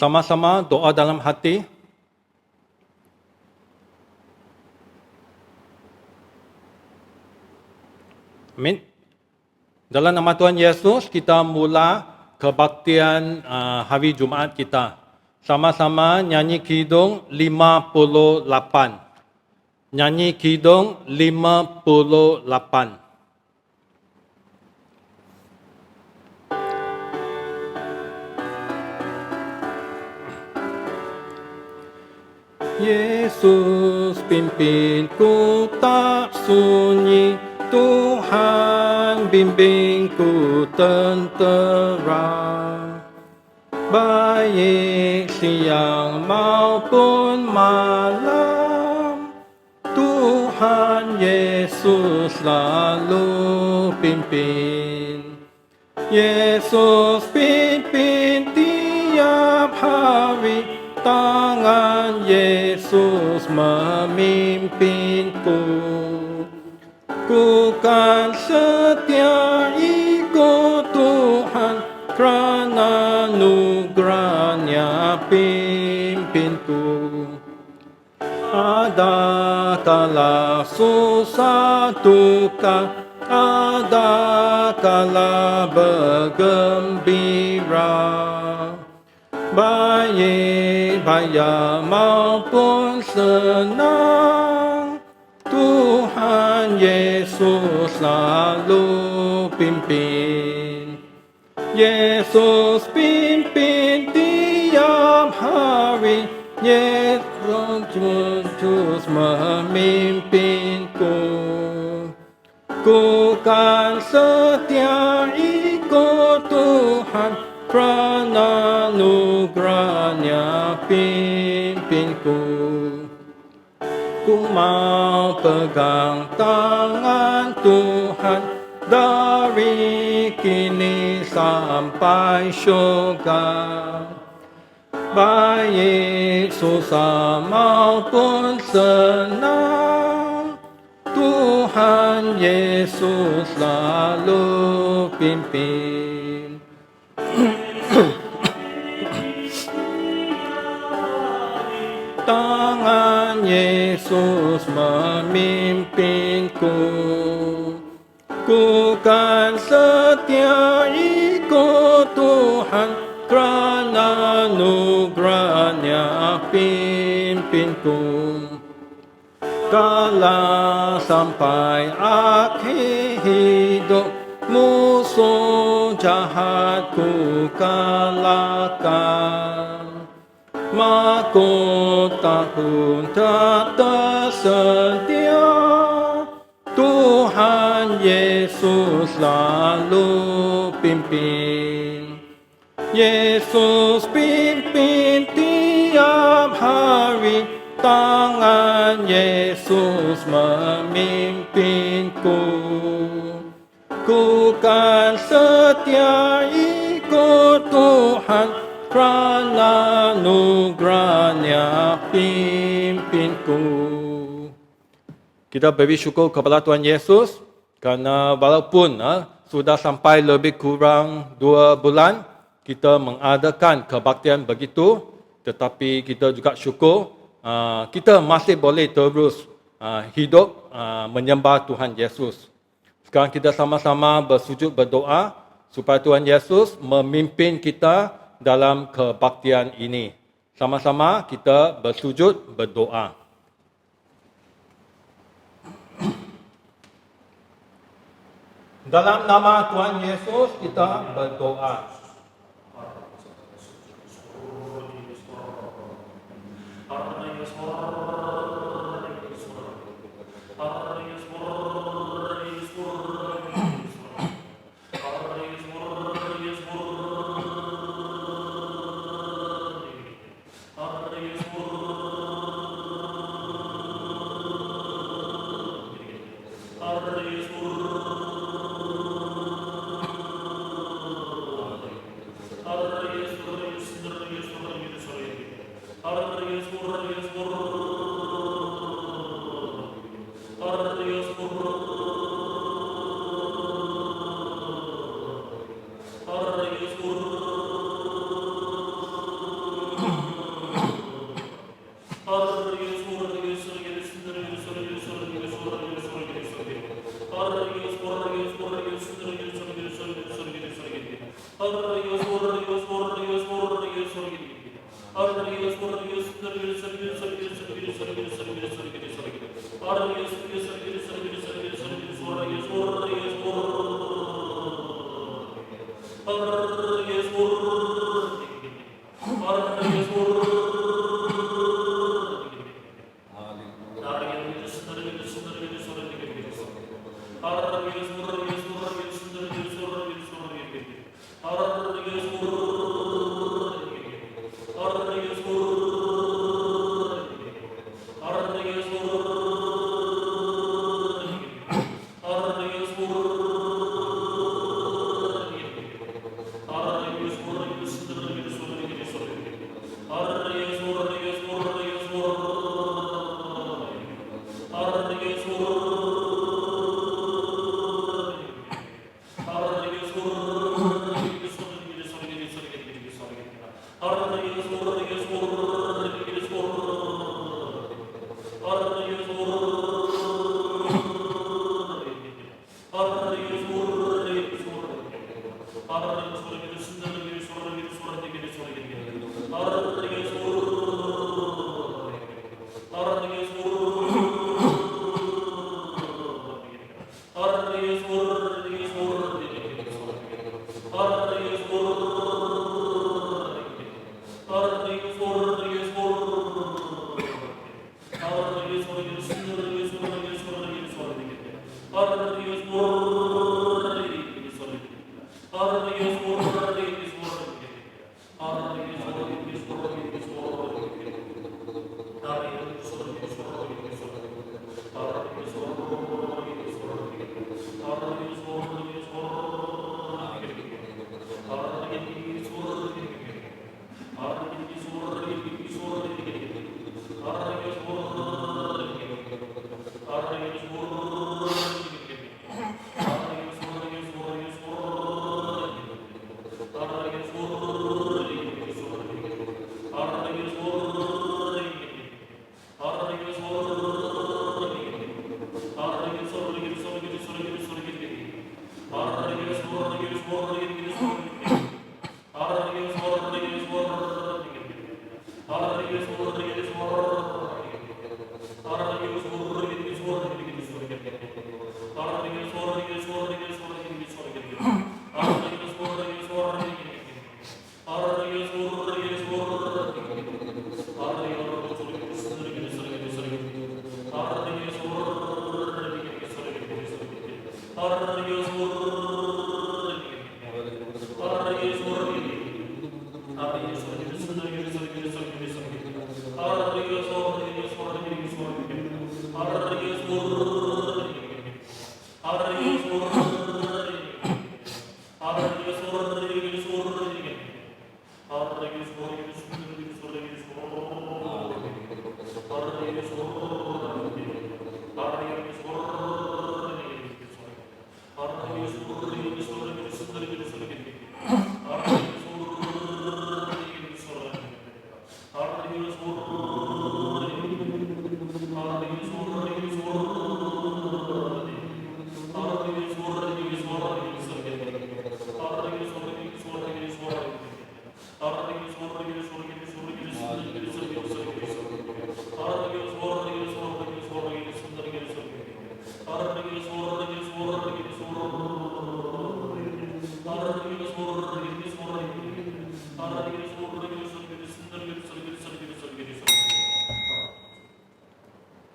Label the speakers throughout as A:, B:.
A: Sama-sama doa dalam hati. Amin. Dalam nama Tuhan Yesus, kita mula kebaktian hari Jumaat kita. Sama-sama nyanyi kidung 58. Nyanyi kidung 58. Yesus pimpinku tak sunyi, Tuhan bimbingku tentera. Baik siang maupun malam, Tuhan Yesus selalu pimpin. Yesus pimpin tiap hari, tangan Yesus memimpinku. Ku kan setia ikut Tuhan, kerana anugerahnya pimpinku. Ada kala susah duka, ada kala bergembira. Baik bahaya maupun senang, Tuhan Yesus selalu pimpin. Yesus pimpin tiap hari, Yesus memimpinku. Ku kan setia ikut Tuhan, kerana anugerahnya pimpinku. Ku mau pegang tangan Tuhan, dari kini sampai syurga. Baik susah maupun senang, Tuhan Yesus selalu pimpin. Tangan Yesus memimpinku. Ku kan setia ikut Tuhan, kerana anugerahnya pimpinku. Kala sampai akhir hidup, musuh jahatku kalahkan. Mahkota pun tak tersedia, Tuhan Yesus selalu pimpin. Yesus pimpin tiap hari, tangan Yesus memimpinku. Ku kan setia ikut Tuhan, kerana anugerahnya pimpinku. Kita beri syukur kepada Tuhan Yesus kerana walaupun sudah sampai lebih kurang 2 bulan kita mengadakan kebaktian begitu, tetapi kita juga syukur kita masih boleh terus hidup menyembah Tuhan Yesus. Sekarang kita sama-sama bersujud berdoa supaya Tuhan Yesus memimpin kita dalam kebaktian ini. Sama-sama kita bersujud berdoa. Dalam nama Tuhan Yesus kita berdoa.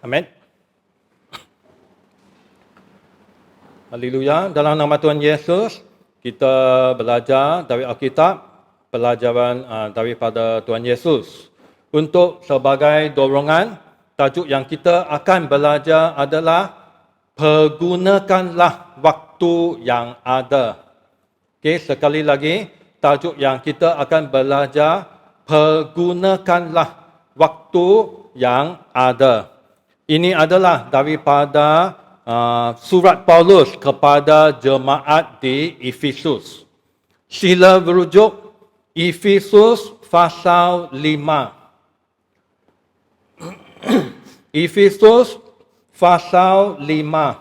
A: Amin. Haleluya. Dalam nama Tuhan Yesus, kita belajar dari Alkitab, pelajaran daripada Tuhan Yesus. Untuk sebagai dorongan, tajuk yang kita akan belajar adalah pergunakanlah waktu yang ada. Okey, sekali lagi, tajuk yang kita akan belajar, pergunakanlah waktu yang ada. Ini adalah daripada surat Paulus kepada jemaat di Efesus. Sila berujuk Efesus pasal 5. Efesus pasal 5.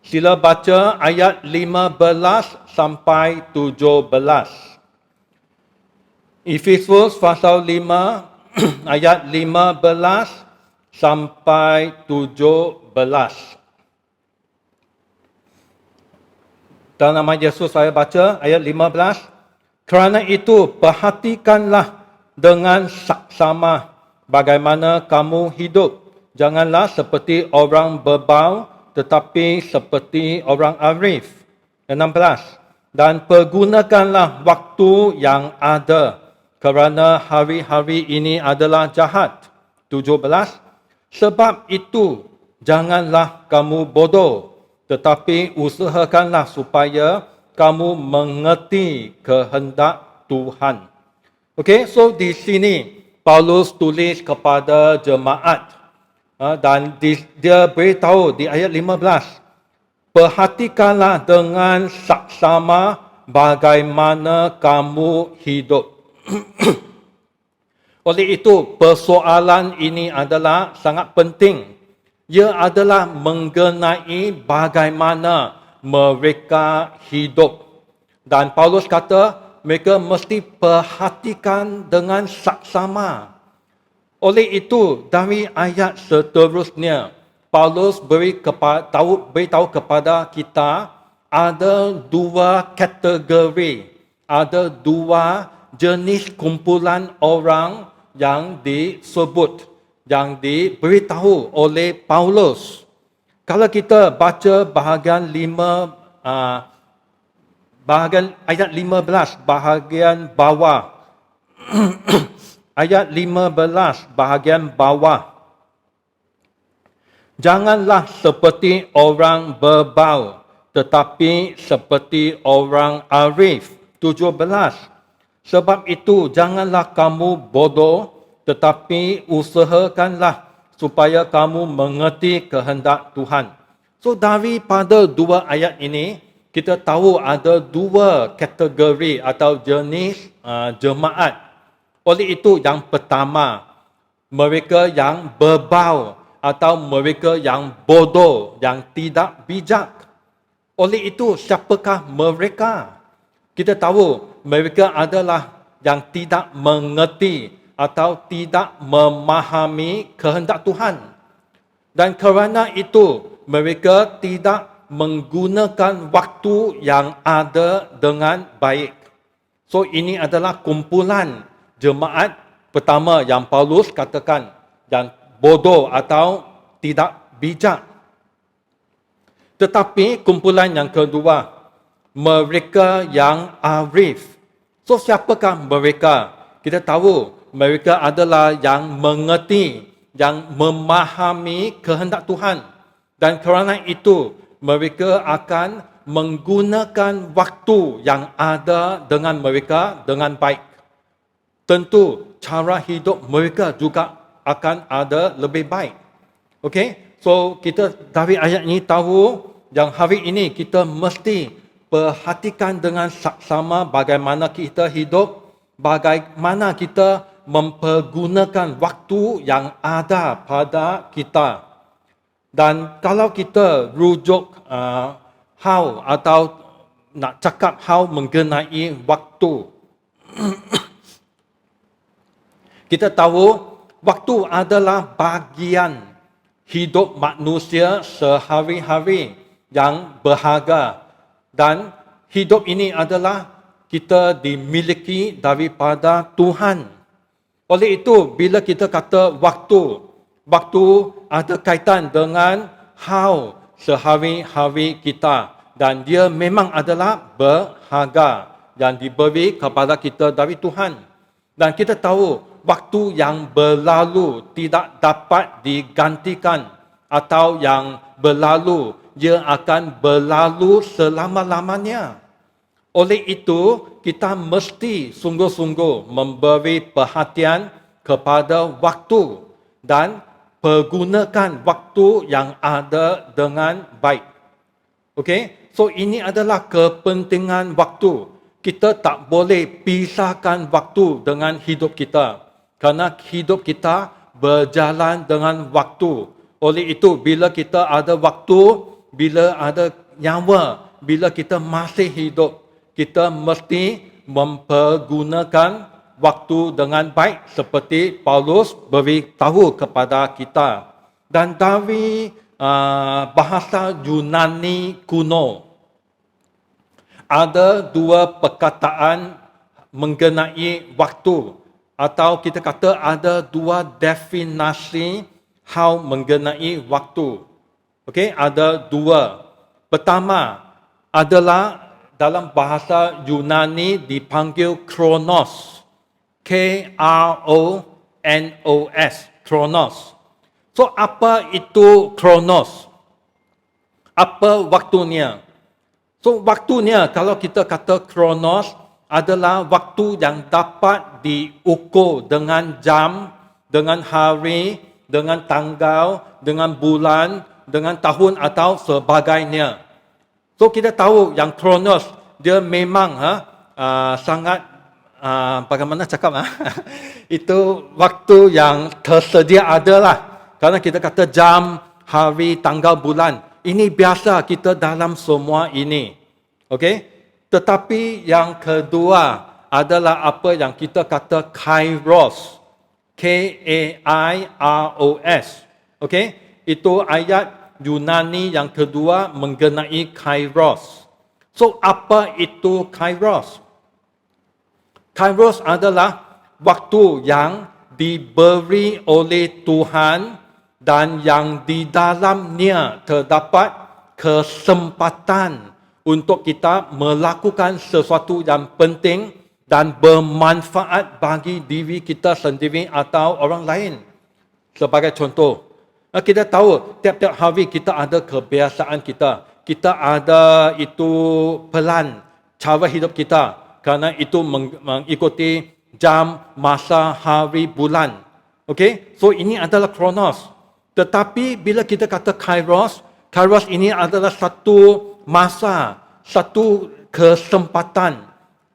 A: Sila baca ayat 15 sampai 17. Efesus pasal 5 ayat 15 sampai 17. Dalam nama Yesus saya baca ayat 15. Kerana itu perhatikanlah dengan saksama bagaimana kamu hidup. Janganlah seperti orang berbau, tetapi seperti orang arif. 16. Dan pergunakanlah waktu yang ada, kerana hari-hari ini adalah jahat. 17. Sebab itu janganlah kamu bodoh, tetapi usahakanlah supaya kamu mengerti kehendak Tuhan. Okay, so di sini Paulus tulis kepada jemaat dan dia beritahu di ayat 15, perhatikanlah dengan saksama bagaimana kamu hidup. Oleh itu, persoalan ini adalah sangat penting. Ia adalah mengenai bagaimana mereka hidup. Dan Paulus kata, mereka mesti perhatikan dengan saksama. Oleh itu, dari ayat seterusnya, Paulus beritahu kepada kita, ada dua kategori, ada dua jenis kumpulan orang yang disebut, yang diberitahu oleh Paulus. Kalau kita baca bahagian ayat 15 bahagian bawah. Ayat 15 bahagian bawah. Janganlah seperti orang berbau, tetapi seperti orang arif. 17. Sebab itu janganlah kamu bodoh, tetapi usahakanlah supaya kamu mengerti kehendak Tuhan. So daripada dua ayat ini, kita tahu ada dua kategori atau jenis jemaat. Oleh itu yang pertama, mereka yang berbau atau mereka yang bodoh, yang tidak bijak. Oleh itu siapakah mereka? Kita tahu mereka adalah yang tidak mengerti atau tidak memahami kehendak Tuhan. Dan kerana itu, mereka tidak menggunakan waktu yang ada dengan baik. So ini adalah kumpulan jemaat pertama yang Paulus katakan, yang bodoh atau tidak bijak. Tetapi kumpulan yang kedua, mereka yang arif. So siapakah mereka? Kita tahu mereka adalah yang mengerti, yang memahami kehendak Tuhan. Dan kerana itu, mereka akan menggunakan waktu yang ada dengan mereka dengan baik. Tentu cara hidup mereka juga akan ada lebih baik. Okay? So kita dari ayat ini tahu yang hari ini kita mesti perhatikan dengan saksama bagaimana kita hidup, bagaimana kita mempergunakan waktu yang ada pada kita. Dan kalau kita rujuk how atau nak cakap how mengenai waktu, kita tahu waktu adalah bahagian hidup manusia sehari-hari yang berharga. Dan hidup ini adalah kita dimiliki daripada Tuhan. Oleh itu, bila kita kata waktu ada kaitan dengan how sehari-hari kita. Dan dia memang adalah berharga yang diberi kepada kita dari Tuhan. Dan kita tahu, waktu yang berlalu tidak dapat digantikan, atau yang berlalu, ia akan berlalu selama-lamanya. Oleh itu, kita mesti sungguh-sungguh memberi perhatian kepada waktu dan pergunakan waktu yang ada dengan baik. Okey? So ini adalah kepentingan waktu. Kita tak boleh pisahkan waktu dengan hidup kita. Kerana hidup kita berjalan dengan waktu. Oleh itu, bila kita ada waktu, bila ada nyawa, bila kita masih hidup, kita mesti mempergunakan waktu dengan baik seperti Paulus beritahu kepada kita. Dan dari bahasa Yunani kuno, ada dua perkataan mengenai waktu, atau kita kata ada dua definisi hal mengenai waktu. Okey, ada dua. Pertama adalah dalam bahasa Yunani dipanggil Kronos. K-R-O-N-O-S. Kronos. So, apa itu Kronos? Apa waktunya? So, waktunya kalau kita kata Kronos adalah waktu yang dapat diukur dengan jam, dengan hari, dengan tanggal, dengan bulan, dengan tahun atau sebagainya. So, kita tahu yang Kronos, dia memang sangat, bagaimana cakap? Itu waktu yang tersedia ada lah. Karena kita kata jam, hari, tanggal, bulan. Ini biasa kita dalam semua ini. Okey? Tetapi yang kedua adalah apa yang kita kata Kairos. K-A-I-R-O-S. Okey? Itu ayat Yunani yang kedua mengenai Kairos. So, apa itu Kairos? Kairos adalah waktu yang diberi oleh Tuhan dan yang di dalamnya terdapat kesempatan untuk kita melakukan sesuatu yang penting dan bermanfaat bagi diri kita sendiri atau orang lain. Sebagai contoh, kita tahu tiap-tiap hari kita ada kebiasaan kita. Kita ada itu pelan cara hidup kita. Kerana itu mengikuti jam, masa, hari, bulan. Okey? So ini adalah Kronos. Tetapi bila kita kata Kairos, Kairos ini adalah satu masa, satu kesempatan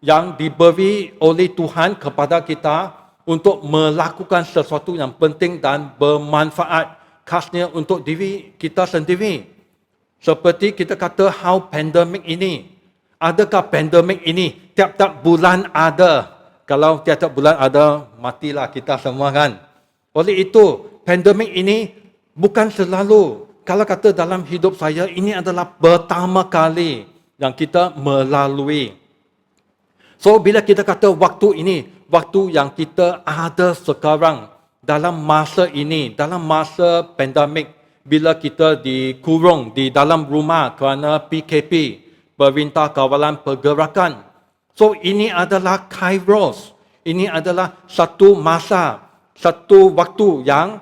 A: yang diberi oleh Tuhan kepada kita untuk melakukan sesuatu yang penting dan bermanfaat, khasnya untuk diri kita sendiri. Seperti kita kata how pandemik ini. Adakah pandemik ini tiap-tiap bulan ada? Kalau tiap-tiap bulan ada, matilah kita semua kan. Oleh itu, pandemik ini bukan selalu, kalau kata dalam hidup saya, ini adalah pertama kali yang kita melalui. So, bila kita kata waktu ini, waktu yang kita ada sekarang, dalam masa ini, dalam masa pandemik, bila kita dikurung di dalam rumah kerana PKP, Perintah Kawalan Pergerakan. So, ini adalah Kairos. Ini adalah satu masa, satu waktu yang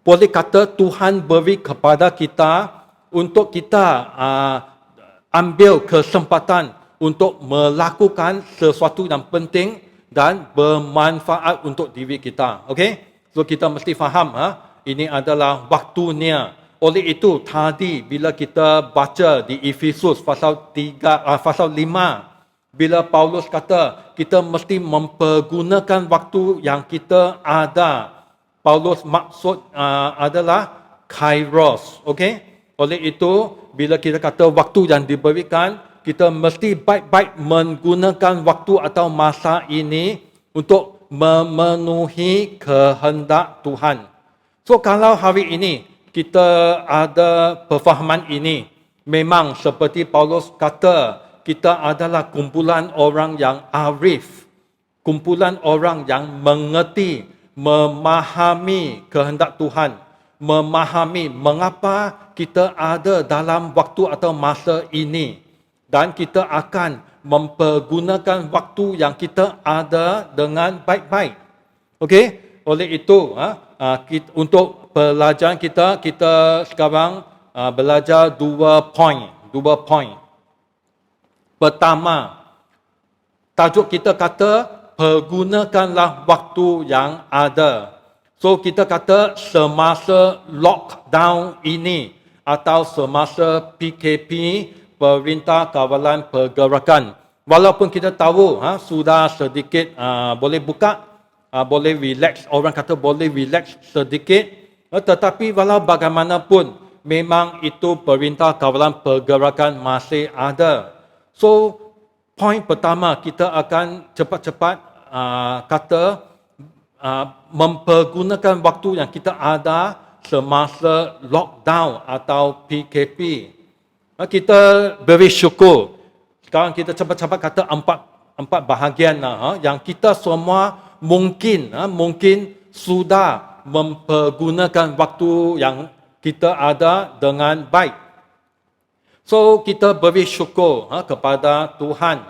A: boleh kata Tuhan beri kepada kita untuk kita ambil kesempatan untuk melakukan sesuatu yang penting dan bermanfaat untuk diri kita. Okey? So kita mesti faham ini adalah waktunya. Oleh itu tadi bila kita baca di Efesus pasal 5, bila Paulus kata kita mesti mempergunakan waktu yang kita ada. Paulus maksud adalah Kairos. Okey? Oleh itu bila kita kata waktu yang diberikan, kita mesti baik-baik menggunakan waktu atau masa ini untuk memenuhi kehendak Tuhan. So kalau hari ini kita ada perfahaman ini, memang seperti Paulus kata, kita adalah kumpulan orang yang arif, kumpulan orang yang mengerti, memahami kehendak Tuhan, memahami mengapa kita ada dalam waktu atau masa ini. Dan kita akan mempergunakan waktu yang kita ada dengan baik-baik. Okey? Oleh itu, untuk pelajaran kita sekarang belajar dua poin. Pertama, tajuk kita kata, pergunakanlah waktu yang ada. So, kita kata semasa lockdown ini atau semasa PKP, Perintah Kawalan Pergerakan. Walaupun kita tahu sudah sedikit boleh buka boleh relax, orang kata boleh relax sedikit. Tetapi walau bagaimanapun, memang itu perintah kawalan pergerakan masih ada. So, poin pertama kita akan cepat-cepat kata mempergunakan waktu yang kita ada semasa lockdown atau PKP. Kita beri syukur. Sekarang kita cepat-cepat kata empat bahagian yang kita semua mungkin sudah mempergunakan waktu yang kita ada dengan baik. So kita beri syukur kepada Tuhan.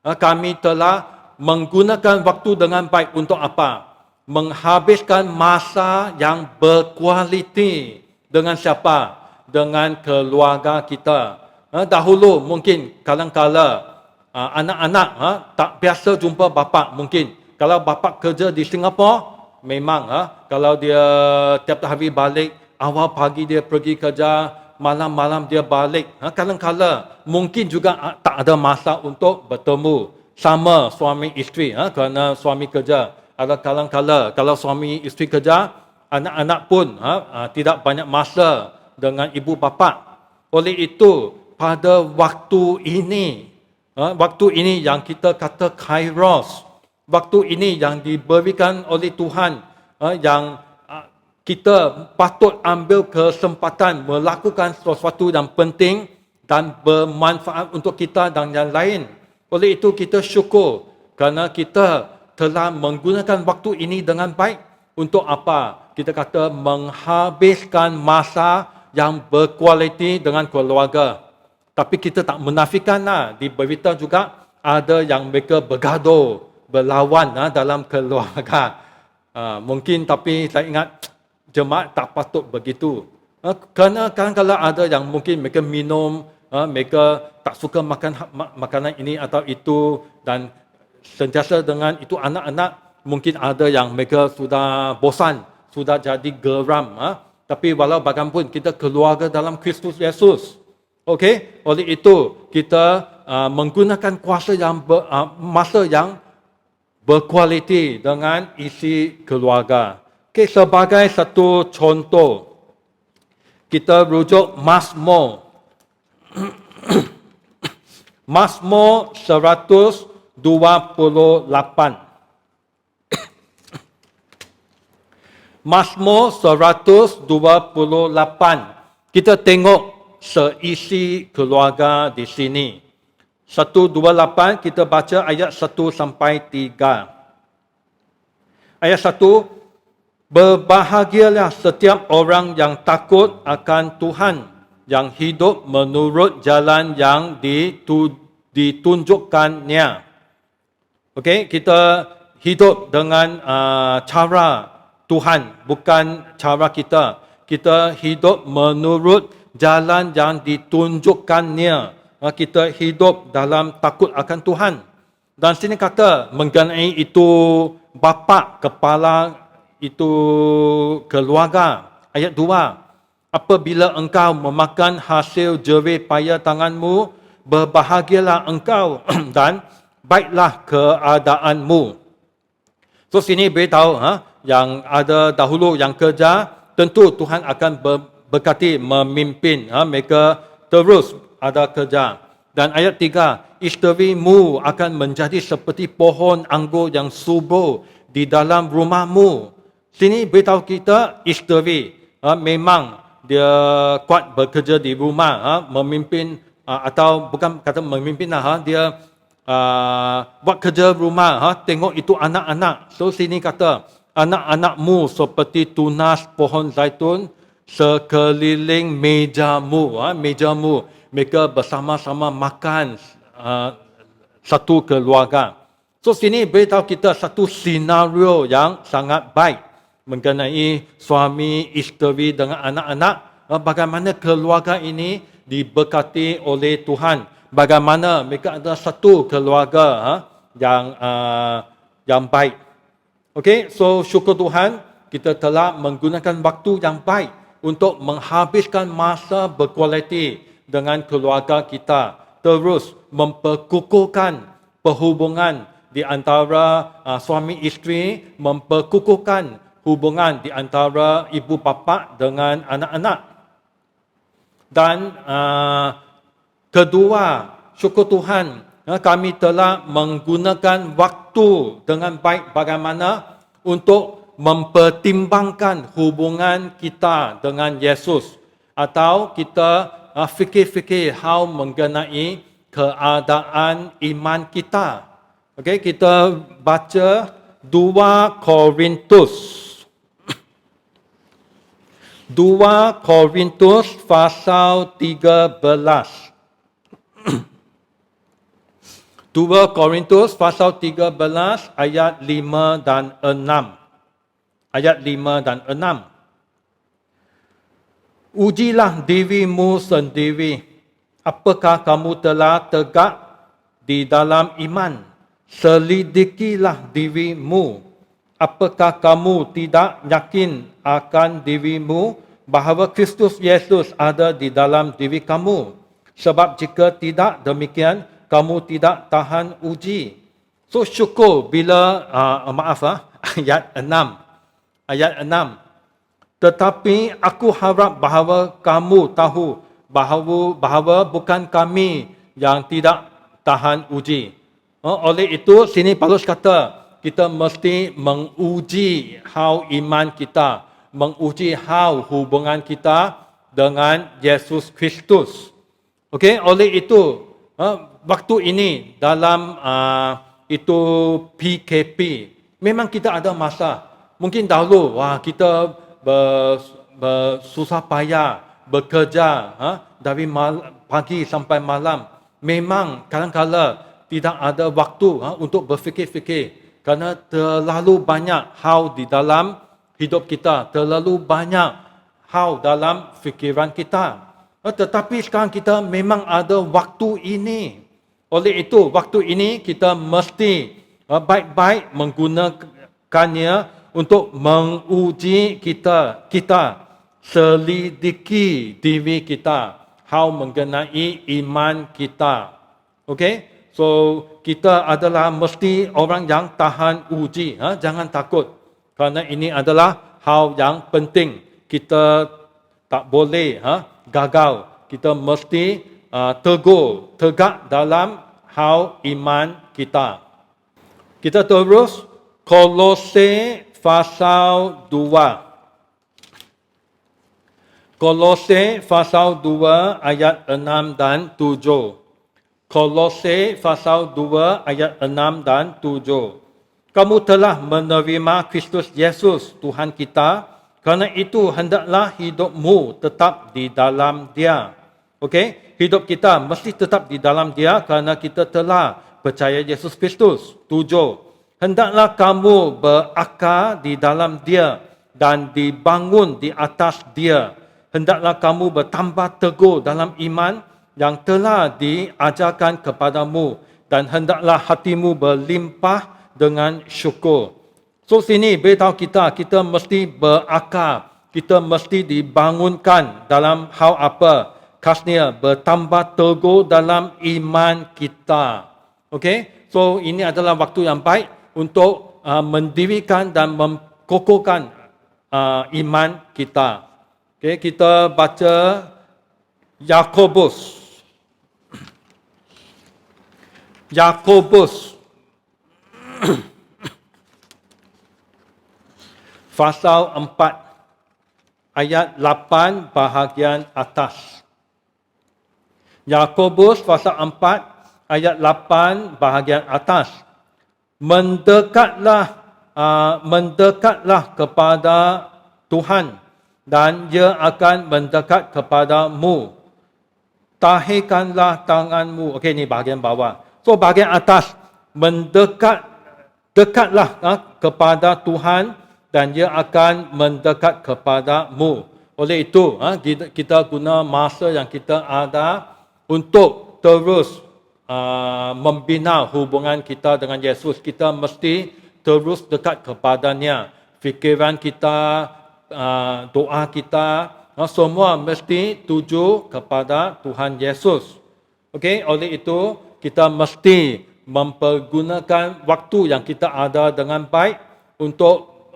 A: Kami telah menggunakan waktu dengan baik untuk apa? Menghabiskan masa yang berkualiti dengan siapa? Dengan keluarga kita. Dahulu mungkin kadang-kala anak-anak tak biasa jumpa bapa mungkin. Kalau bapa kerja di Singapura, memang kalau dia tiap hari balik, awal pagi dia pergi kerja, malam-malam dia balik. Kadang-kala mungkin juga tak ada masa untuk bertemu sama suami isteri kerana suami kerja. Ada kadang-kala kalau suami isteri kerja, anak-anak pun tidak banyak masa dengan ibu bapa. Oleh itu, pada waktu ini yang kita kata Kairos, waktu ini yang diberikan oleh Tuhan, yang kita patut ambil kesempatan melakukan sesuatu yang penting dan bermanfaat untuk kita dan yang lain. Oleh itu kita syukur kerana kita telah menggunakan waktu ini dengan baik. Untuk apa? Kita kata menghabiskan masa yang berkualiti dengan keluarga. Tapi kita tak menafikan di berita juga ada yang mereka bergaduh, berlawan dalam keluarga. Mungkin tapi saya ingat jemaat tak patut begitu. Kerana kadang-kadang ada yang mungkin mereka minum, mereka tak suka makan makanan ini atau itu dan sentiasa dengan itu anak-anak mungkin ada yang mereka sudah bosan, sudah jadi geram. Tapi walau bagaimanapun kita keluarga dalam Kristus Yesus. Okey, oleh itu kita menggunakan masa yang berkualiti dengan isi keluarga. Okey, sebagai satu contoh, kita rujuk Mazmur. Mazmur 128. Mazmur 128. Kita tengok seisi keluarga di sini. 128 kita baca ayat 1 sampai 3. Ayat 1, berbahagialah setiap orang yang takut akan Tuhan, yang hidup menurut jalan yang ditunjukkannya. Okey, kita hidup dengan cara Tuhan, bukan cara kita. Kita hidup menurut jalan yang ditunjukkannya. Kita hidup dalam takut akan Tuhan. Dan sini kata mengenai itu bapa, kepala itu keluarga. Ayat 2. Apabila engkau memakan hasil jerih payah tanganmu, berbahagialah engkau dan baiklah keadaanmu. So sini beritahu yang ada dahulu yang kerja, tentu Tuhan akan berkati memimpin mereka terus ada kerja. Dan ayat 3, isterimu akan menjadi seperti pohon anggur yang subur di dalam rumahmu. Sini beritahu kita isteri memang dia kuat bekerja di rumah, memimpin atau bukan kata memimpin dia buat kerja rumah, tengok itu anak-anak. So sini kata anak-anakmu seperti tunas pohon zaitun sekeliling mejamu. Mejamu mereka bersama-sama makan satu keluarga. So sini beritahu kita satu senario yang sangat baik mengenai suami, isteri dengan anak-anak. Bagaimana keluarga ini diberkati oleh Tuhan. Bagaimana mereka adalah satu keluarga yang baik. Okey, so syukur Tuhan kita telah menggunakan waktu yang baik untuk menghabiskan masa berkualiti dengan keluarga kita. Terus memperkukuhkan perhubungan di antara suami isteri, memperkukuhkan hubungan di antara ibu bapa dengan anak-anak. Dan kedua, syukur Tuhan, kami telah menggunakan waktu dengan baik bagaimana untuk mempertimbangkan hubungan kita dengan Yesus. Atau kita fikir-fikir how mengenai keadaan iman kita. Okey, kita baca 2 Korintus. 2 Korintus pasal 13. 2 Korintus pasal 13 ayat 5 dan 6. Ayat 5 dan 6. Ujilah dirimu sendiri. Apakah kamu telah tegak di dalam iman? Selidikilah dirimu. Apakah kamu tidak yakin akan dirimu bahawa Kristus Yesus ada di dalam diri kamu? Sebab jika tidak demikian, kamu tidak tahan uji. So syukur bila, ayat 6. Ayat 6. Tetapi aku harap bahawa kamu tahu bahawa bukan kami yang tidak tahan uji. Oleh itu, sini Paulus kata, kita mesti menguji how iman kita, menguji how hubungan kita dengan Yesus Kristus. Okey, oleh itu, waktu ini dalam itu PKP, memang kita ada masa. Mungkin dahulu kita bersusah payah bekerja dari pagi sampai malam. Memang kadang-kadang tidak ada waktu untuk berfikir-fikir kerana terlalu banyak hal di dalam hidup kita, terlalu banyak hal dalam fikiran kita. Tetapi sekarang kita memang ada waktu ini. Oleh itu, waktu ini kita mesti baik-baik menggunakannya untuk menguji kita, selidiki diri kita, hal mengenai iman kita. Okey? So, kita adalah mesti orang yang tahan uji. Jangan takut. Kerana ini adalah hal yang penting. Kita tak boleh gagal. Kita mesti teguh, tegak dalam hal iman kita. Kita terus Kolose pasal 2. Kolose pasal 2 ayat 6 dan 7. Kolose pasal 2 ayat 6 dan 7. Kamu telah menerima Kristus Yesus Tuhan kita, kerana itu hendaklah hidupmu tetap di dalam Dia. Okey, hidup kita mesti tetap di dalam Dia kerana kita telah percaya Yesus Kristus. 7. Hendaklah kamu berakar di dalam Dia dan dibangun di atas Dia. Hendaklah kamu bertambah teguh dalam iman yang telah diajarkan kepadamu, dan hendaklah hatimu berlimpah dengan syukur. So sini beritahu kita mesti berakar, kita mesti dibangunkan dalam hal apa? Khasnya bertambah teguh dalam iman kita. Okey? So ini adalah waktu yang baik untuk mendirikan dan menkokohkan iman kita. Okey, kita baca Yakobus. Yakobus pasal 4 ayat 8 bahagian atas. Yakobus pasal 4 ayat 8 bahagian atas. Mendekatlah kepada Tuhan dan Ia akan mendekat kepadamu. Tahirkanlah tanganmu. Okey, ni bahagian bawah. So bahagian atas, dekatlah kepada Tuhan dan Ia akan mendekat kepadamu. Oleh itu, kita guna masa yang kita ada untuk terus membina hubungan kita dengan Yesus. Kita mesti terus dekat kepadanya. Fikiran kita, doa kita, semua mesti tuju kepada Tuhan Yesus. Okey, oleh itu kita mesti mempergunakan waktu yang kita ada dengan baik untuk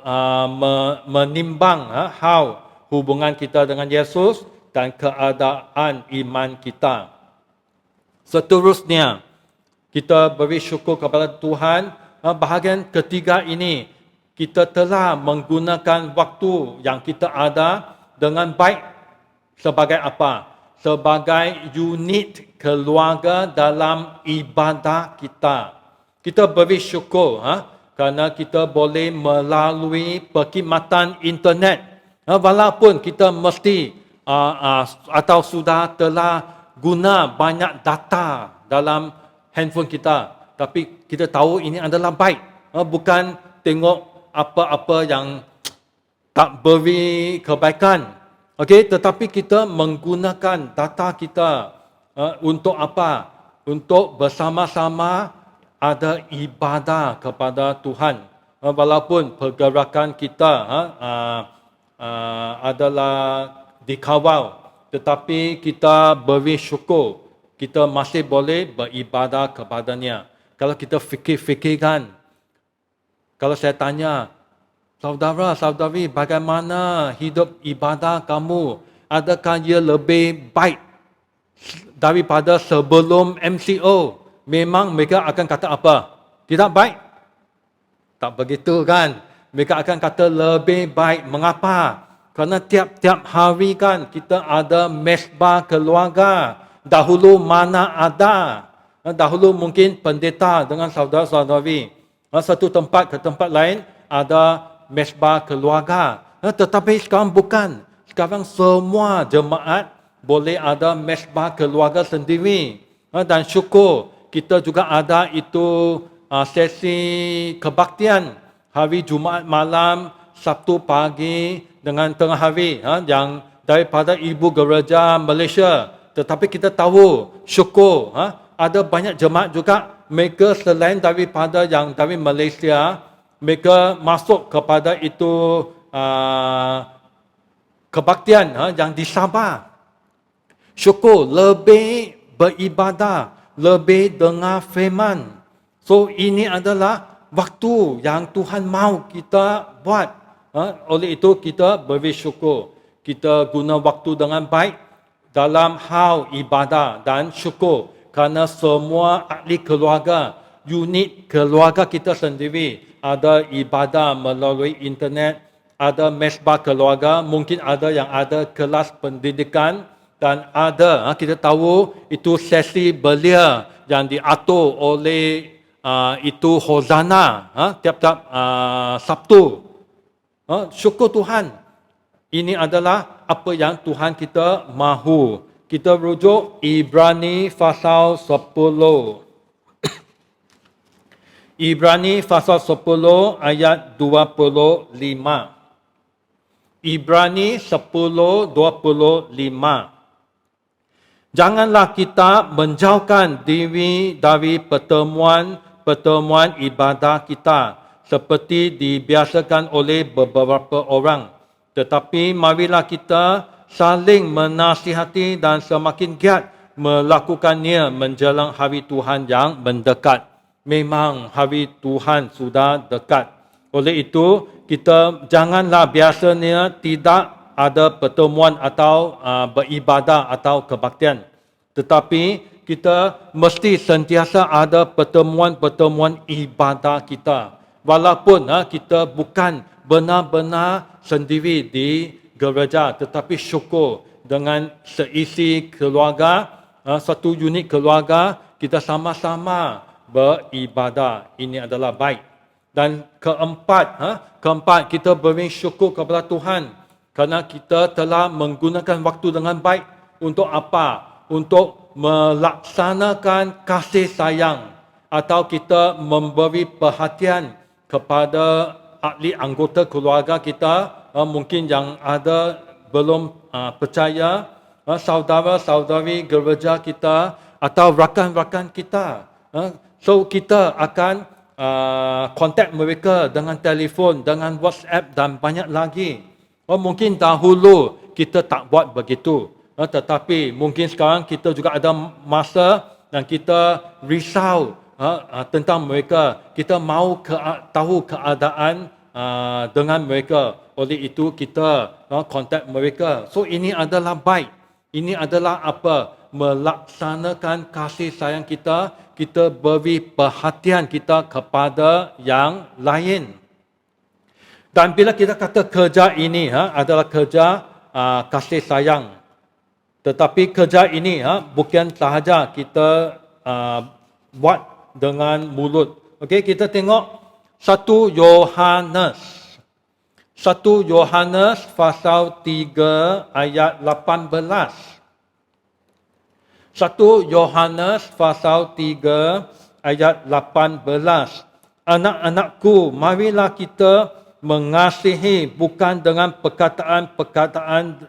A: menimbang how hubungan kita dengan Yesus dan keadaan iman kita. Seterusnya, kita beri syukur kepada Tuhan. Bahagian ketiga ini, kita telah menggunakan waktu yang kita ada dengan baik sebagai apa? Sebagai unit keluarga dalam ibadah kita. Kita beri syukur kerana kita boleh melalui perkhidmatan internet. Walaupun kita mesti atau sudah telah guna banyak data dalam handphone kita, tapi kita tahu ini adalah baik. Bukan tengok apa-apa yang tak beri kebaikan. Okey, tetapi kita menggunakan data kita untuk apa? Untuk bersama-sama ada ibadah kepada Tuhan. Walaupun pergerakan kita adalah dikawal, tetapi kita beri syukur kita masih boleh beribadah kepadanya. Kalau kita fikir-fikirkan, kalau saya tanya, saudara-saudari, bagaimana hidup ibadah kamu? Adakah ia lebih baik daripada sebelum MCO? Memang mereka akan kata apa? Tidak baik? Tak begitu kan? Mereka akan kata lebih baik. Mengapa? Kerana tiap-tiap hari kan kita ada mesbah keluarga. Dahulu mana ada? Dahulu mungkin pendeta dengan saudara-saudari. Satu tempat ke tempat lain ada mesbah keluarga. Tetapi sekarang bukan. Sekarang semua jemaat boleh ada mesbah keluarga sendiri. Dan syukur kita juga ada itu sesi kebaktian hari Jumaat malam, Sabtu pagi dengan tengah hari yang daripada Ibu Gereja Malaysia. Tetapi kita tahu, syukur ada banyak jemaat juga mereka selain daripada yang dari Malaysia, mereka masuk kepada itu kebaktian yang di Sabah. Syukur lebih beribadah, lebih dengar firman. So ini adalah waktu yang Tuhan mahu kita buat. Oleh itu kita beri syukur. Kita guna waktu dengan baik dalam hal ibadah dan syukur kerana semua ahli keluarga, unit keluarga kita sendiri ada ibadah melalui internet, ada mesbah keluarga, mungkin ada yang ada kelas pendidikan dan ada kita tahu itu sesi belia yang diatur oleh itu Hozana tiap-tiap Sabtu. Syukur Tuhan. Ini adalah apa yang Tuhan kita mahu. Kita rujuk Ibrani pasal 10. Ibrani pasal 10 ayat 25. Ibrani 10:25. Janganlah kita menjauhkan diri dari pertemuan ibadah kita seperti dibiasakan oleh beberapa orang. Tetapi marilah kita saling menasihati dan semakin giat melakukannya menjelang hari Tuhan yang mendekat. Memang hari Tuhan sudah dekat. Oleh itu, kita janganlah biasanya tidak ada pertemuan atau beribadah atau kebaktian. Tetapi kita mesti sentiasa ada pertemuan-pertemuan ibadah kita. Walaupun kita bukan benar-benar sendiri di gereja, tetapi syukur dengan seisi keluarga, satu unit keluarga, kita sama-sama beribadah. Ini adalah baik. Dan keempat kita beri syukur kepada Tuhan kerana kita telah menggunakan waktu dengan baik. Untuk apa? Untuk melaksanakan kasih sayang atau kita memberi perhatian kepada ahli anggota keluarga kita, mungkin yang ada belum percaya, saudara-saudari gereja kita atau rakan-rakan kita. So kita akan kontak mereka dengan telefon, dengan WhatsApp dan banyak lagi. Mungkin dahulu kita tak buat begitu. Tetapi mungkin sekarang kita juga ada masa dan kita risau tentang mereka, kita mahu tahu keadaan dengan mereka. Oleh itu kita kontak mereka. So ini adalah baik. Ini adalah apa? Melaksanakan kasih sayang kita, kita beri perhatian kita kepada yang lain. Dan bila kita kata kerja ini adalah kerja kasih sayang, tetapi kerja ini bukan sahaja kita buat dengan mulut. Okey, kita tengok 1 Yohanes pasal 3 ayat 18. 1 Yohanes pasal 3 ayat 18. Anak-anakku, marilah kita mengasihi bukan dengan perkataan-perkataan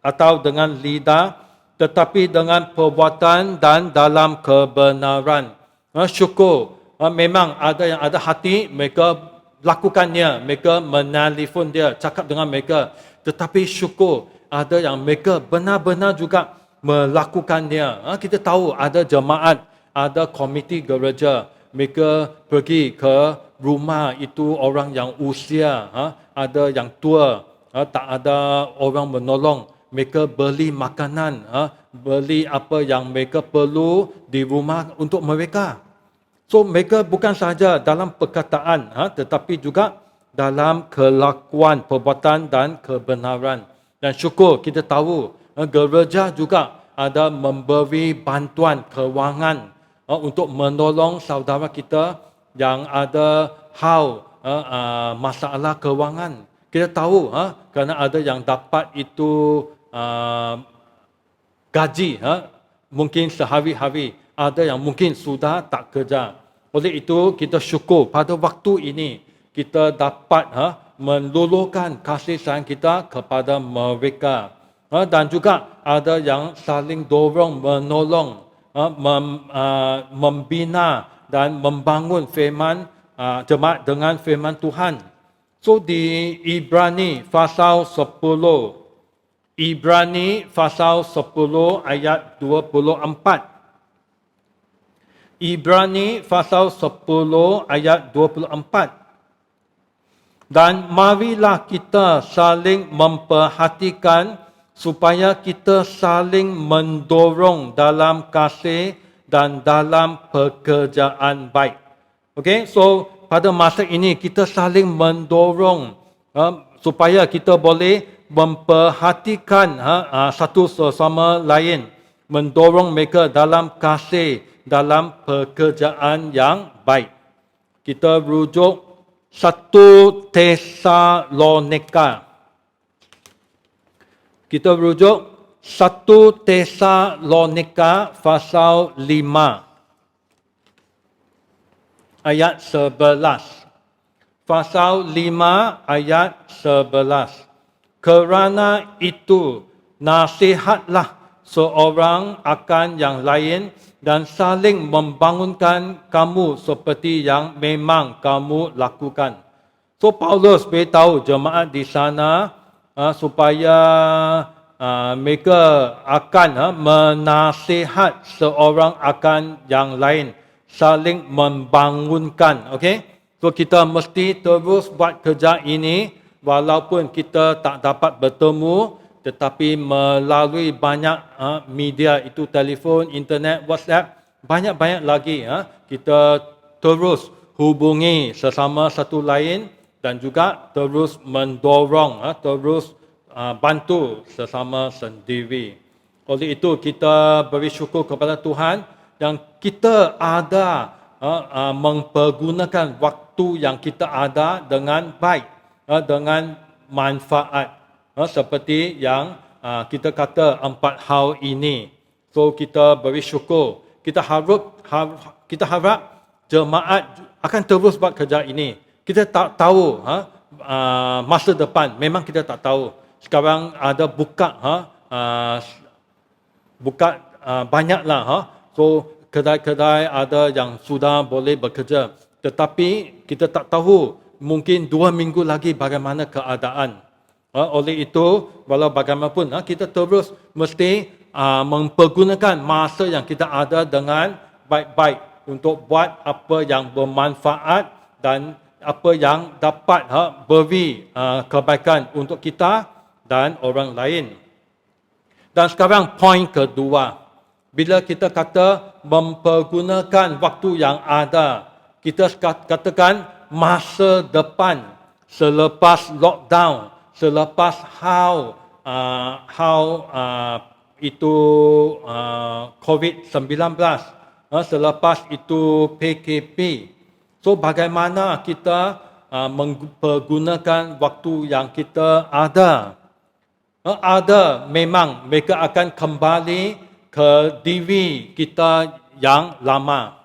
A: atau dengan lidah, tetapi dengan perbuatan dan dalam kebenaran. Syukur. Memang ada yang ada hati, mereka lakukannya, mereka menelefon dia, cakap dengan mereka. Tetapi syukur, ada yang mereka benar-benar juga melakukannya. Kita tahu ada jemaat, ada komiti gereja, mereka pergi ke rumah itu orang yang usia, ada yang tua, tak ada orang menolong. Mereka beli makanan, beli apa yang mereka perlu di rumah untuk mereka. So mereka bukan sahaja dalam perkataan, tetapi juga dalam kelakuan, perbuatan dan kebenaran. Dan syukur kita tahu gereja juga ada memberi bantuan kewangan untuk menolong saudara kita yang ada hal masalah kewangan. Kita tahu kerana ada yang dapat itu gaji mungkin sehari-hari, ada yang mungkin sudah tak kerja. Oleh itu kita syukur pada waktu ini kita dapat meluluhkan kasih sayang kita kepada mereka. Dan juga ada yang saling dorong, menolong, membina dan membangun firman jemaat dengan firman Tuhan. So di Ibrani pasal 10 ayat 24. Ibrani pasal 10 ayat 24. Dan marilah kita saling memperhatikan supaya kita saling mendorong dalam kasih dan dalam pekerjaan baik. Okay, so pada masa ini kita saling mendorong supaya kita boleh memperhatikan satu sesama lain, mendorong mereka dalam kasih, dalam pekerjaan yang baik. Kita rujuk 1 Tesalonika. Kita rujuk 1 Tesalonika pasal 5 ayat 11. Pasal 5 ayat 11. Kerana itu nasihatlah seorang akan yang lain dan saling membangunkan kamu seperti yang memang kamu lakukan. So Paulus beritahu jemaat di sana supaya mereka akan menasihat seorang akan yang lain, saling membangunkan. Okay? So kita mesti terus buat kerja ini walaupun kita tak dapat bertemu, tetapi melalui banyak media, itu telefon, internet, WhatsApp, banyak-banyak lagi kita terus hubungi sesama satu lain dan juga terus mendorong, terus bantu sesama sendiri. Oleh itu kita beri syukur kepada Tuhan yang kita ada mempergunakan waktu yang kita ada dengan baik, dengan manfaat. Seperti yang kita kata 4 hal ini. So kita beri syukur. Kita harap jemaat akan terus buat kerja ini. Kita tak tahu masa depan, memang kita tak tahu. Sekarang ada buka banyaklah. So kedai-kedai ada yang sudah boleh bekerja. Tetapi kita tak tahu mungkin 2 minggu lagi bagaimana keadaan. Oleh itu, walau bagaimanapun kita terus mesti mempergunakan masa yang kita ada dengan baik-baik. untuk buat apa yang bermanfaat dan apa yang dapat beri kebaikan untuk kita dan orang lain. Dan sekarang poin kedua, bila kita kata mempergunakan waktu yang ada, kita katakan masa depan selepas lockdown, selepas how itu COVID-19, selepas itu PKP. So bagaimana kita mempergunakan waktu yang kita ada? Ada memang mereka akan kembali ke diri kita yang lama.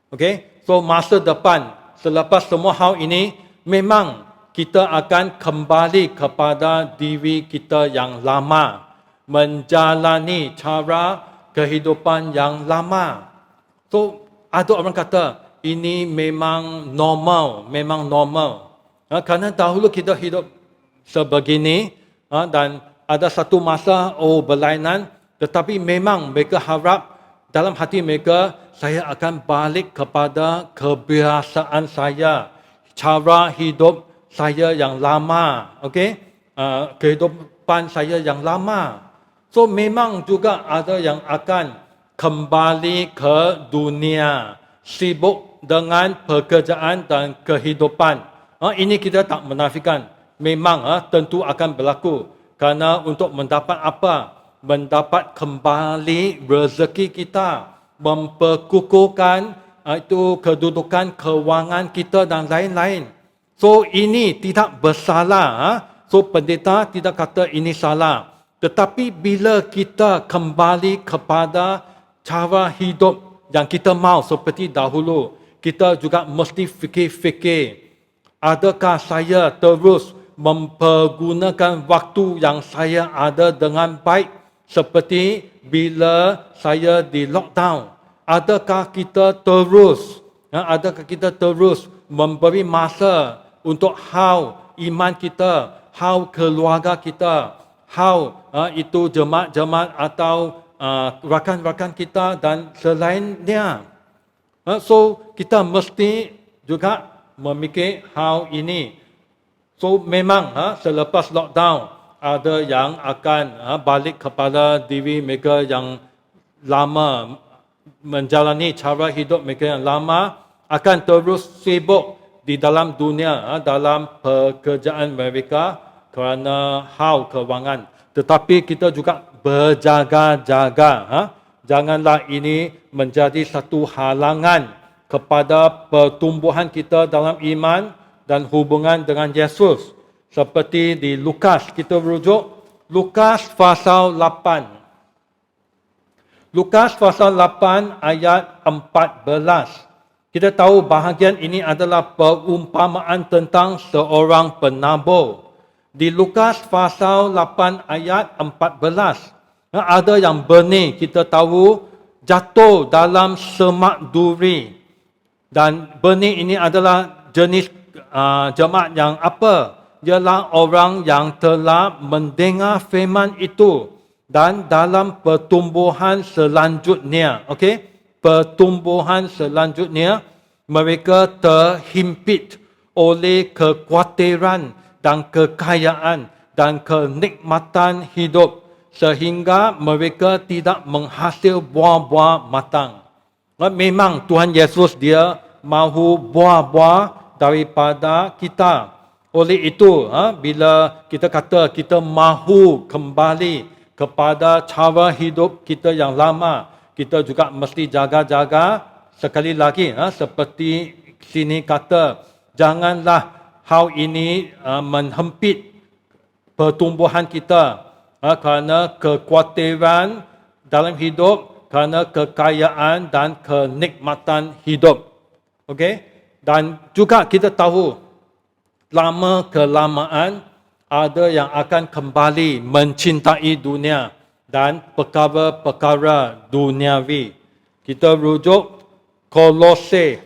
A: Okay? So masa depan selepas semua hal ini memang kita akan kembali kepada diri kita yang lama, menjalani cara kehidupan yang lama. So ada orang kata ini memang normal. Kerana dahulu kita hidup sebegini, dan ada satu masa berlainan, tetapi memang mereka harap dalam hati mereka, saya akan balik kepada kebiasaan saya, cara hidup saya yang lama, kehidupan saya yang lama. So memang juga ada yang akan kembali ke dunia, sibuk dengan pekerjaan dan kehidupan. Ini kita tak menafikan. Memang tentu akan berlaku. Kerana untuk mendapat apa? Mendapat kembali rezeki kita, memperkukuhkan itu kedudukan kewangan kita dan lain-lain. So ini tidak bersalah. So pendeta tidak kata ini salah. Tetapi bila kita kembali kepada cara hidup yang kita mahu seperti dahulu, kita juga mesti fikir-fikir, adakah saya terus mempergunakan waktu yang saya ada dengan baik seperti bila saya di lockdown? Adakah kita terus memberi masa untuk hal iman kita, hal keluarga kita, hal itu jemaat-jemaat atau rakan-rakan kita dan selainnya? So kita mesti juga memikir hal ini. So memang selepas lockdown ada yang akan balik kepada diri mereka yang lama, menjalani cara hidup mereka yang lama, akan terus sibuk di dalam dunia, dalam pekerjaan mereka kerana hal kewangan. Tetapi kita juga berjaga-jaga. Janganlah ini menjadi satu halangan kepada pertumbuhan kita dalam iman dan hubungan dengan Yesus. Seperti di Lukas, kita rujuk Lukas pasal 8. Lukas pasal 8 ayat 14. Kita tahu bahagian ini adalah perumpamaan tentang seorang penabur. Di Lukas pasal 8 ayat 14, ada yang benih kita tahu jatuh dalam semak duri. Dan benih ini adalah jenis jemaat yang apa? Ialah orang yang telah mendengar firman itu dan dalam pertumbuhan selanjutnya, pertumbuhan selanjutnya mereka terhimpit oleh kekhawatiran dan kekayaan dan kenikmatan hidup sehingga mereka tidak menghasil buah-buah matang. Memang Tuhan Yesus dia mahu buah-buah daripada kita. Oleh itu, bila kita kata kita mahu kembali kepada cara hidup kita yang lama, kita juga mesti jaga-jaga. Sekali lagi, seperti sini kata, janganlah hal ini menghempit pertumbuhan kita kerana kekhawatiran dalam hidup, kerana kekayaan dan kenikmatan hidup. Dan juga kita tahu lama kelamaan ada yang akan kembali mencintai dunia dan perkara-perkara duniawi. Kita rujuk Kolose.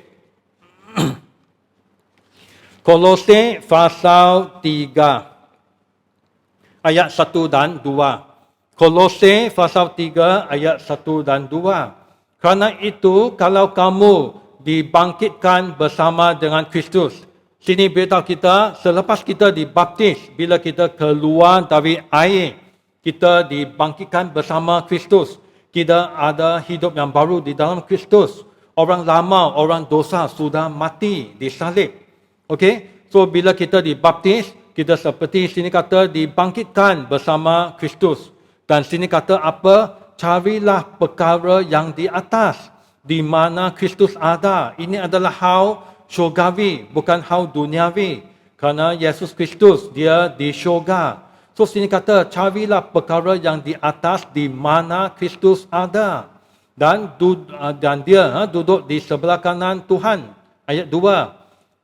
A: Kolose pasal 3 ayat 1 dan 2. Kolose pasal 3 ayat 1 dan 2. Kerana itu, kalau kamu dibangkitkan bersama dengan Kristus. Sini beritahu kita, selepas kita dibaptis, bila kita keluar dari air, kita dibangkitkan bersama Kristus. Kita ada hidup yang baru di dalam Kristus. Orang lama, orang dosa sudah mati, disalib. Okey? So, bila kita dibaptis, kita seperti sini kata dibangkitkan bersama Kristus. Dan sini kata apa? Carilah perkara yang di atas, di mana Kristus ada. Ini adalah hal syurgawi, bukan hal duniawi. Kerana Yesus Kristus, dia di syurga. So sini kata, carilah perkara yang di atas, di mana Kristus ada. Dan dia duduk di sebelah kanan Tuhan. Ayat 2.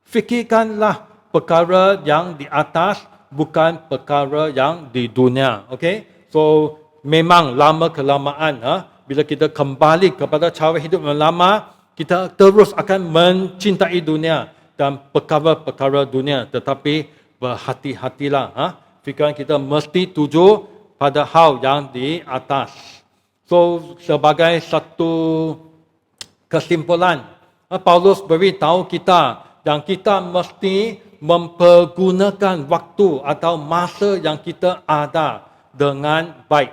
A: Fikirkanlah perkara yang di atas, bukan perkara yang di dunia. Okay? So, memang lama kelamaan, bila kita kembali kepada cara hidup yang lama, kita terus akan mencintai dunia dan perkara-perkara dunia. Tetapi berhati-hatilah. Fikiran kita mesti tuju pada hal yang di atas. So, sebagai satu kesimpulan, Paulus beritahu kita yang kita mesti mempergunakan waktu atau masa yang kita ada dengan baik.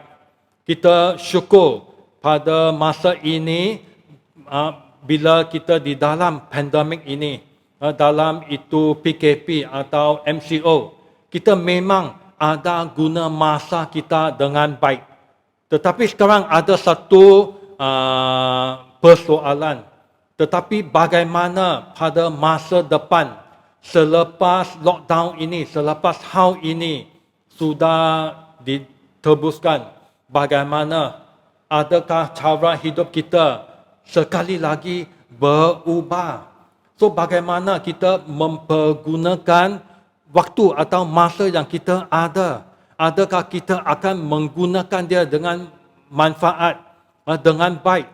A: Kita syukur pada masa ini bila kita di dalam pandemik ini, dalam itu PKP atau MCO, kita memang ada guna masa kita dengan baik. Tetapi sekarang ada satu persoalan. Tetapi bagaimana pada masa depan, selepas lockdown ini, selepas hal ini sudah ditebuskan, bagaimana, adakah cara hidup kita sekali lagi berubah? So, bagaimana kita mempergunakan waktu atau masa yang kita ada? Adakah kita akan menggunakan dia dengan manfaat, dengan baik?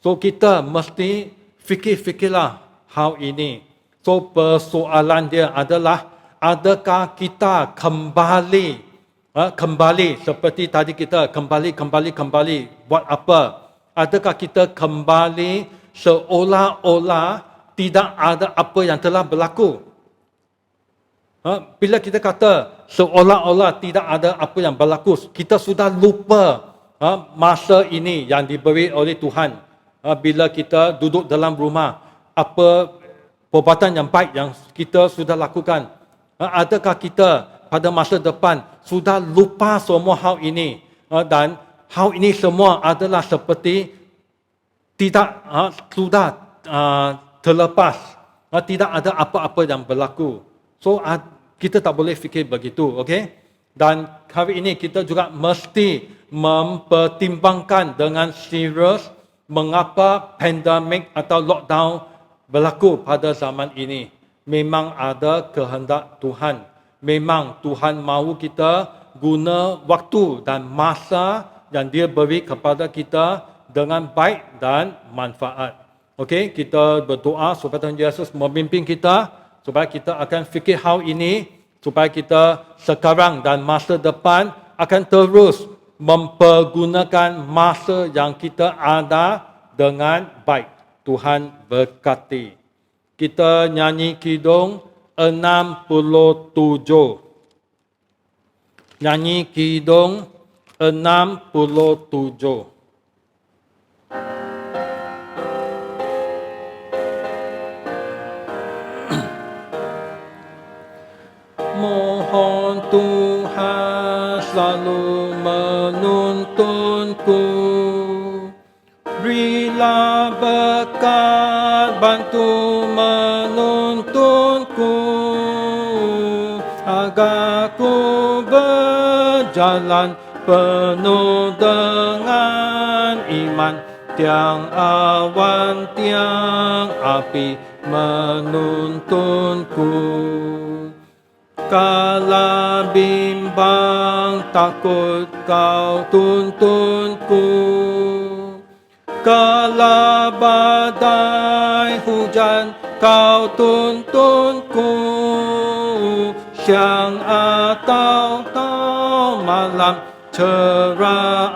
A: So, kita mesti fikirlah hal ini. So, persoalan dia adalah, adakah kita kembali seperti tadi kita kembali buat apa? Adakah kita kembali seolah-olah tidak ada apa yang telah berlaku? Bila kita kata seolah-olah tidak ada apa yang berlaku, kita sudah lupa masa ini yang diberi oleh Tuhan. Bila kita duduk dalam rumah, apa perbuatan yang baik yang kita sudah lakukan? Adakah kita pada masa depan sudah lupa semua hal ini, dan hal ini semua adalah seperti tidak sudah terlepas, tidak ada apa-apa yang berlaku. So kita tak boleh fikir begitu, okey? Dan hari ini kita juga mesti mempertimbangkan dengan serius mengapa pandemik atau lockdown berlaku pada zaman ini. Memang ada kehendak Tuhan. Memang Tuhan mahu kita guna waktu dan masa yang dia beri kepada kita dengan baik dan manfaat. Okey, kita berdoa supaya Tuhan Yesus memimpin kita, supaya kita akan fikir hal ini, supaya kita sekarang dan masa depan akan terus mempergunakan masa yang kita ada dengan baik. Tuhan berkati. Kita nyanyi kidung 67. Nyanyi kidung 67. Mohon Tuhan selalu menuntunku, berilah berkat, bantu menuntunku, agar ku berjalan penuh dengan iman, tiang awan, tiang api menuntunku. Kala bimbang takut kau tuntunku, kala badai hujan kau tuntunku, siang atau malam, cerah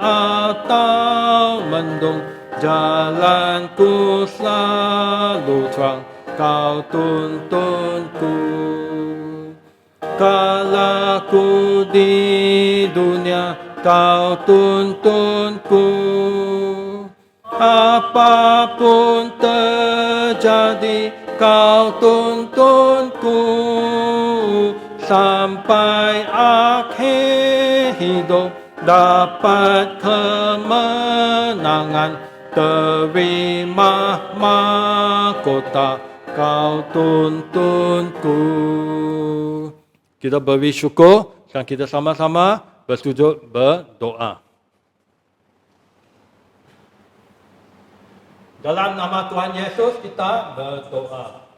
A: atau mendung, jalanku selalu terang, kau tuntunku. Kala ku di dunia, kau tuntunku. Apapun terjadi, kau tuntunku. Sampai akhir hidup dapat kemenangan, terima mahkota kau tuntunku. Kita beri syukur dan kita sama-sama bersujud berdoa. Dalam nama Tuhan Yesus kita berdoa.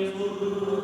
B: Hallelujah.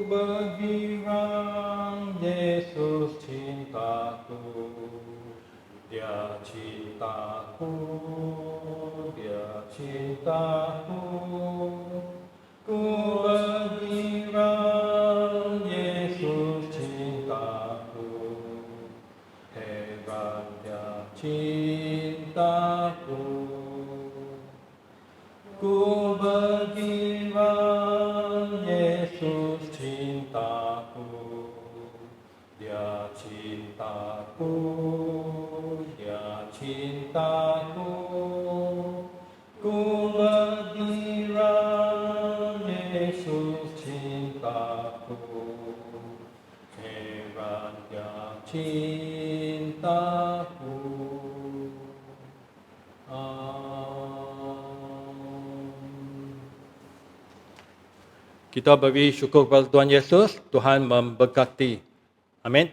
A: bergirang, Yesus cintaku, Dia cintaku, Dia cintaku. Ku bergirang, Yesus cintaku, heran Dia cintaku. Ku bergirang, Yesus cintaku, Dia cintaku, Dia cintaku. Ku bergirang, Yesus cintaku, heran Dia cintaku. Kita beri syukur kepada Tuhan Yesus, Tuhan memberkati. Amin.